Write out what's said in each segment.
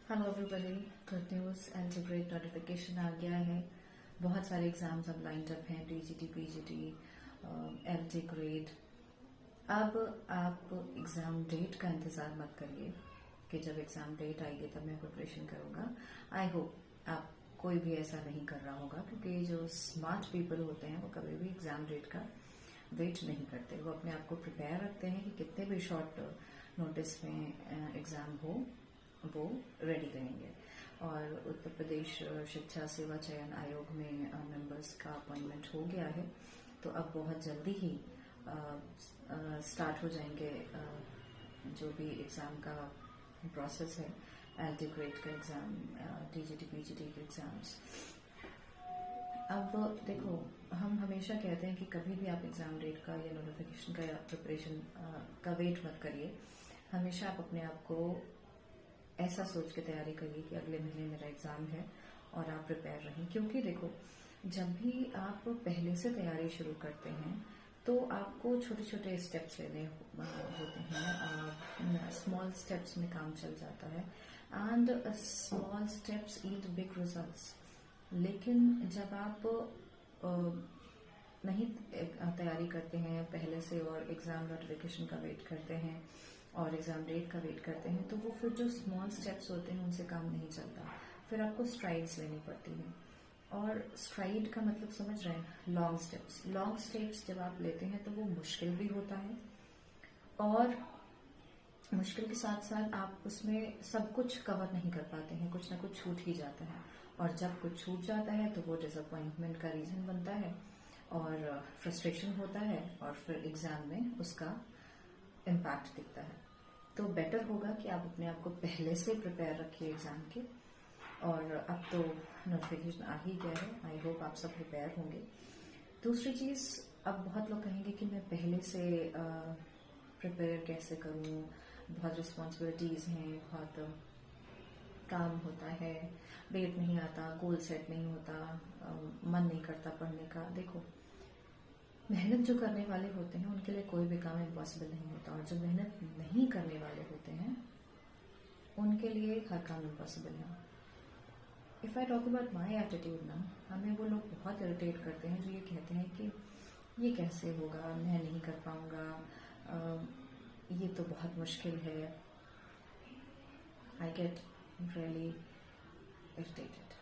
Hello everybody, good news and great notification आ गया है। बहुत सारे एग्जाम्स अब लाइंड अप हैं, टीजीटी, पीजीटी, एलटी ग्रेड। अब आप एग्जाम डेट का इंतज़ार मत करिए कि जब एग्जाम डेट आएगी तब मैं प्रिपरेशन करूँगा। आई होप आप कोई भी ऐसा नहीं कर रहा होगा, क्योंकि जो स्मार्ट पीपल होते हैं वो कभी भी एग्जाम डेट का वेट नहीं करते। वो अपने आप को प्रिपेयर रखते हैं कि कितने भी शॉर्ट नोटिस में एग्ज़ाम हो वो रेडी रहेंगे। और उत्तर प्रदेश शिक्षा सेवा चयन आयोग में मेंबर्स का अपॉइंटमेंट हो गया है, तो अब बहुत जल्दी ही स्टार्ट हो जाएंगे जो भी एग्ज़ाम का प्रोसेस है, एलटी ग्रेड का एग्ज़ाम, टीजीटी पीजीटी के एग्ज़ाम्स। अब देखो, हम हमेशा कहते हैं कि कभी भी आप एग्ज़ाम डेट का या नोटिफिकेशन का या प्रिपरेशन का वेट मत करिए। हमेशा आप अपने आप को ऐसा सोच के तैयारी करिए कि अगले महीने मेरा एग्ज़ाम है और आप प्रिपेयर रहें। क्योंकि देखो, जब भी आप पहले से तैयारी शुरू करते हैं तो आपको छोटे छोटे स्टेप्स लेने होते हैं। स्मॉल स्टेप्स में काम चल जाता है and small steps eat big results. लेकिन जब आप नहीं तैयारी करते हैं पहले से और एग्ज़ाम नोटिफिकेशन का वेट करते हैं और एग्ज़ाम डेट का वेट करते हैं, तो वो फिर जो स्मॉल स्टेप्स होते हैं उनसे काम नहीं चलता। फिर आपको स्ट्राइड्स लेनी पड़ती हैं। और स्ट्राइड का मतलब समझ रहे हैं? Long steps. लॉन्ग स्टेप्स जब आप लेते हैं तो वो मुश्किल भी होता है, और मुश्किल के साथ साथ आप उसमें सब कुछ कवर नहीं कर पाते हैं, कुछ ना कुछ छूट ही जाता है। और जब कुछ छूट जाता है तो वो डिसअपॉइंटमेंट का रीज़न बनता है और फ्रस्ट्रेशन होता है, और फिर एग्ज़ाम में उसका इम्पैक्ट दिखता है। तो बेटर होगा कि आप अपने आप को पहले से प्रिपेयर रखिए एग्ज़ाम के। और अब तो नोटिफिकेशन आ ही गया है, आई होप आप सब प्रिपेयर होंगे। दूसरी चीज़, अब बहुत लोग कहेंगे कि मैं पहले से प्रिपेयर कैसे करूं, बहुत रिस्पॉन्सिबिलिटीज़ हैं, बहुत काम होता है, डेट नहीं आता, गोल सेट नहीं होता, मन नहीं करता पढ़ने का। देखो, मेहनत जो करने वाले होते हैं उनके लिए कोई भी काम इम्पॉसिबल नहीं होता, और जो मेहनत नहीं करने वाले होते हैं उनके लिए हर काम इम्पॉसिबल है। If I talk about my attitude ना, हमें वो लोग बहुत इरिटेट करते हैं जो ये कहते हैं कि ये कैसे होगा, मैं नहीं कर पाऊंगा, ये तो बहुत मुश्किल है। I get really irritated.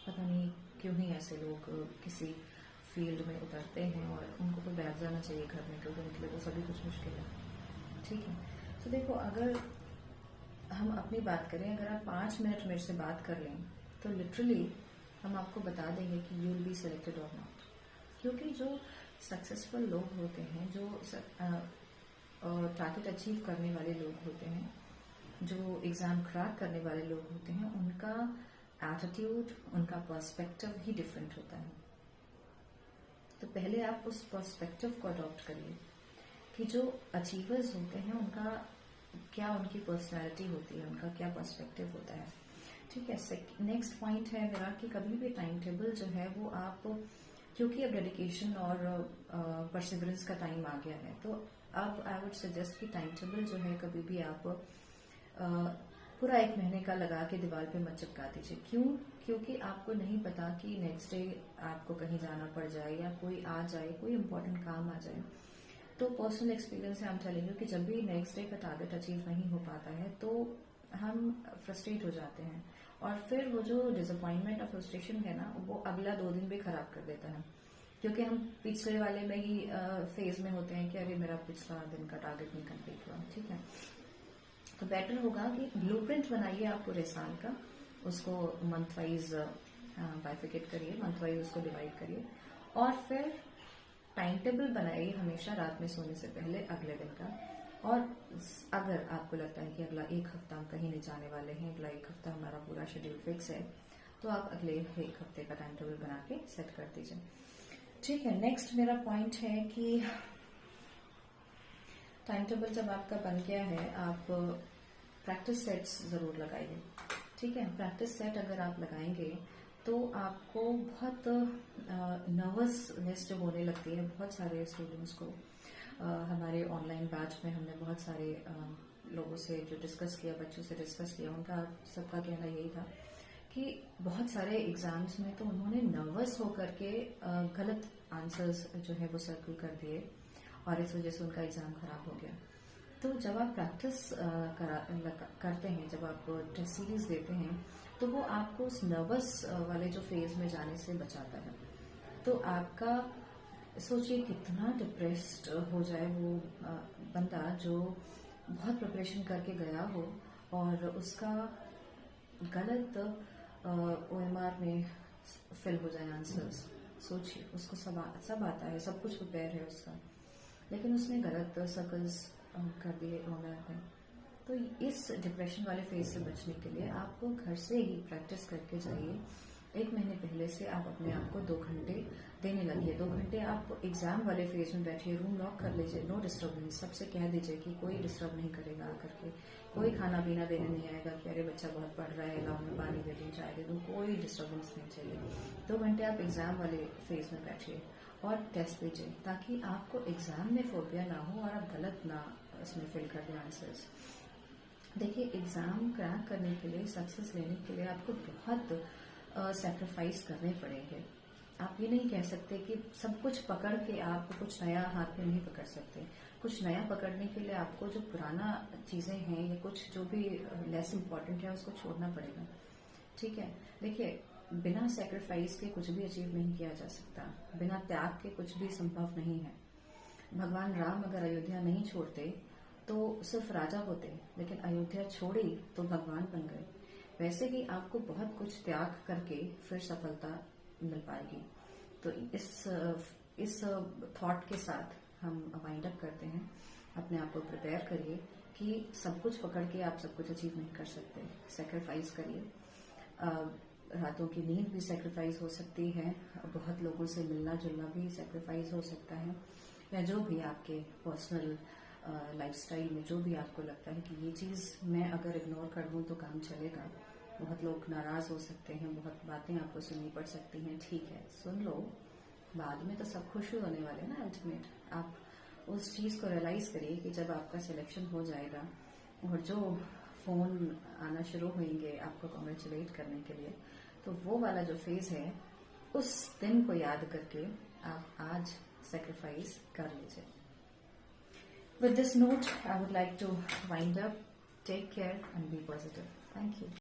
पता नहीं क्यों ही ऐसे लोग किसी फील्ड में उतरते हैं, और उनको तो बैठ जाना चाहिए घर में, क्योंकि उनके लिए तो सभी कुछ मुश्किल है। ठीक है, तो देखो, अगर हम अपनी बात करें, अगर आप 5 मिनट मेरे से बात कर लें तो लिटरली हम आपको बता देंगे कि यू विल बी सिलेक्टेड और नॉट। क्योंकि जो सक्सेसफुल लोग होते हैं, जो टारगेट अचीव करने वाले लोग होते हैं, जो एग्ज़ाम क्रैक करने वाले लोग होते हैं, उनका एटीट्यूड, उनका पर्सपेक्टिव ही डिफरेंट होता है। तो पहले आप उस पर्सपेक्टिव को अडॉप्ट करिए कि जो अचीवर्स होते हैं उनका क्या, उनकी पर्सनैलिटी होती है, उनका क्या पर्सपेक्टिव होता है। ठीक है। नेक्स्ट पॉइंट है मेरा कि कभी भी टाइम टेबल जो है वो आप, क्योंकि अब डेडिकेशन और परसिवरेंस का टाइम आ गया है, तो अब आई वुड सजेस्ट कि टाइम टेबल जो है कभी भी आप पूरा 1 महीने का लगा के दीवार पे मत चिपका दीजिए। क्यों? क्योंकि आपको नहीं पता कि नेक्स्ट डे आपको कहीं जाना पड़ जाए या कोई आ जाए, कोई इम्पोर्टेंट काम आ जाए। तो पर्सनल एक्सपीरियंस से हम चलेंगे कि जब भी नेक्स्ट डे का टारगेट अचीव नहीं हो पाता है तो हम फ्रस्ट्रेट हो जाते हैं, और फिर वो जो डिसअपॉइंटमेंट और फ्रस्ट्रेशन है ना, वो अगला 2 दिन भी खराब कर देता है। क्योंकि हम पिछले वाले में ही फेज में होते हैं कि अरे मेरा पिछला दिन का टारगेट नहीं कंप्लीट हुआ। ठीक है, तो बेटर होगा कि ब्लूप्रिंट बनाइए आप पूरे साल का, उसको मंथ वाइज बाइफिकेट करिए, मंथ वाइज उसको डिवाइड करिए, और फिर टाइम टेबल बनाइए हमेशा रात में सोने से पहले अगले दिन का। और अगर आपको लगता है कि अगला 1 हफ्ता हम कहीं नहीं जाने वाले हैं, अगला 1 हफ्ता हमारा पूरा शेड्यूल फिक्स है, तो आप अगले 1 हफ्ते का टाइम टेबल बना के सेट कर दीजिए। ठीक है, नेक्स्ट मेरा पॉइंट है कि टाइम टेबल जब आपका बन गया है, आप प्रैक्टिस सेट्स जरूर लगाइए। ठीक है, प्रैक्टिस सेट अगर आप लगाएंगे तो आपको बहुत नर्वसनेस जो होने लगती है बहुत सारे स्टूडेंट्स को, हमारे ऑनलाइन बैच में हमने बहुत सारे लोगों से जो डिस्कस किया, बच्चों से डिस्कस किया, उनका सबका कहना यही था कि बहुत सारे एग्जाम्स में तो उन्होंने नर्वस होकर के गलत आंसर्स जो है वो सर्कल कर दिए और इस वजह से उनका एग्जाम खराब हो गया। तो जब आप प्रैक्टिस करते हैं, जब आप टेस्ट सीरीज देते हैं, तो वो आपको उस नर्वस वाले जो फेज में जाने से बचाता है। तो आपका सोचिए कितना डिप्रेस्ड हो जाए वो बंदा जो बहुत प्रिपरेशन करके गया हो और उसका गलत OMR में फिल हो जाए आंसर्स। सोचिए, उसको सब आता है, सब कुछ प्रिपेयर है उसका, लेकिन उसने गलत सर्कल्स कर दिए OMR में। तो इस डिप्रेशन वाले फेज से बचने के लिए आपको घर से ही प्रैक्टिस करके जाइए। 1 महीने पहले से आप अपने आप को 2 घंटे देने लगिए। 2 घंटे आप एग्जाम वाले फेज में बैठिए, रूम लॉक कर लीजिए, नो डिस्टर्बेंस। सबसे कह दीजिए कि कोई डिस्टर्ब नहीं करेगा आकर के, कोई खाना पीना देने नहीं आएगा कि अरे बच्चा बहुत पढ़ रहा है, लाओ मैं पानी दे दूँ, चाय दे दूँ, कोई डिस्टर्बेंस नहीं चाहिए। 2 घंटे आप एग्जाम वाले फेज में बैठिए और टेस्ट दीजिए, ताकि आपको एग्जाम में फोबिया ना हो और आप गलत ना उसमें फिल कर दें आंसर्स। देखिए, एग्जाम क्रैक करने के लिए, सक्सेस लेने के लिए आपको बहुत सैक्रिफाइस करने पड़ेंगे। आप ये नहीं कह सकते कि सब कुछ पकड़ के आप कुछ नया हाथ में नहीं पकड़ सकते। कुछ नया पकड़ने के लिए आपको जो पुराना चीजें हैं या कुछ जो भी लेस इम्पोर्टेंट है उसको छोड़ना पड़ेगा। ठीक है, देखिए, बिना सैक्रिफाइस के कुछ भी अचीव नहीं किया जा सकता, बिना त्याग के कुछ भी संभव नहीं है। भगवान राम अगर अयोध्या नहीं छोड़ते तो सिर्फ राजा होते, लेकिन अयोध्या छोड़ी तो भगवान बन गए। वैसे ही आपको बहुत कुछ त्याग करके फिर सफलता मिल पाएगी। तो इस थॉट के साथ हम वाइंड अप करते हैं। अपने आप को प्रिपेयर करिए कि सब कुछ पकड़ के आप सब कुछ अचीव नहीं कर सकते। सैक्रिफाइस करिए। रातों की नींद भी सैक्रिफाइस हो सकती है, बहुत लोगों से मिलना जुलना भी सैक्रिफाइस हो सकता है, या जो भी आपके पर्सनल लाइफस्टाइल में जो भी आपको लगता है कि ये चीज़ मैं अगर इग्नोर कर दूं तो काम चलेगा। बहुत लोग नाराज हो सकते हैं, बहुत बातें आपको सुननी पड़ सकती हैं, ठीक है, सुन लो, बाद में तो सब खुश ही होने वाले ना अल्टीमेट। आप उस चीज़ को रियलाइज करिए कि जब आपका सिलेक्शन हो जाएगा और जो फ़ोन आना शुरू होंगे आपको कॉन्ग्रेचुलेट करने के लिए, तो वो वाला जो फेज है उस दिन को याद करके आप आज sacrifice कर लीजिए। With this note, I would like to wind up. Take care and be positive. Thank you.